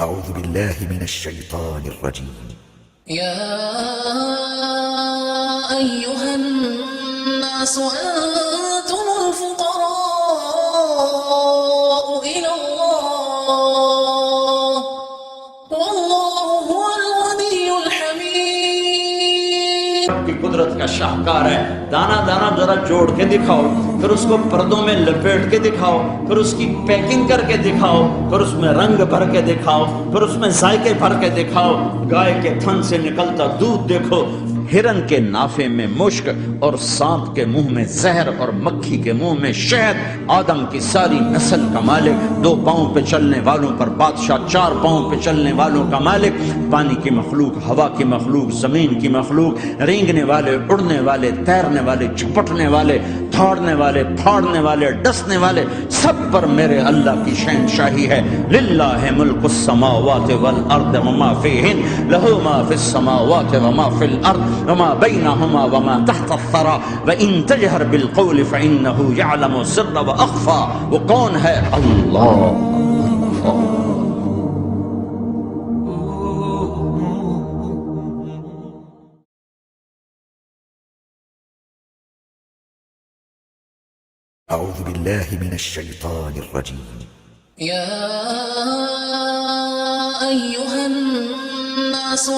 أعوذ بالله من الشيطان الرجيم يا أيها الناس أنتم الفقراء إلى الله والله هو الغني الحميد। की कुदरत का शाहकार है। दाना दाना जरा जोड़ के दिखाओ, फिर उसको पर्दों में लपेट के दिखाओ, फिर उसकी पैकिंग करके दिखाओ, फिर उसमें रंग भर के दिखाओ, फिर उसमें जायके भर के दिखाओ। गाय के थन से निकलता दूध देखो, हिरन के नाफे में मुश्क और सांप के मुंह में जहर और मक्खी के मुंह में शहद। आदम की सारी नस्ल का मालिक, दो पांव पे चलने वालों पर बादशाह, चार पांव पे चलने वालों का मालिक, पानी की मखलूक, हवा की मखलूक, जमीन की मखलूक, रेंगने वाले, उड़ने वाले, तैरने वाले, झपटने वाले, दौड़ने वाले, फाड़ने वाले, डसने वाले, सब पर मेरे अल्लाह की शहनशाही है। लिल्लाहि मुल्कुस समावाति वल अर्द वमा फीहिन लहू मा फिस समावाति वमा फिल अर्द वमा बैनहुमा वमा तहत अथ-थरा व इन तजहर बिल क़ौल फ़इन्नहु यअलमु सिर्र व अख़फ़ा। वो कौन है? अल्लाह। أعوذ بالله من الشيطان الرجيم يا أيها الناس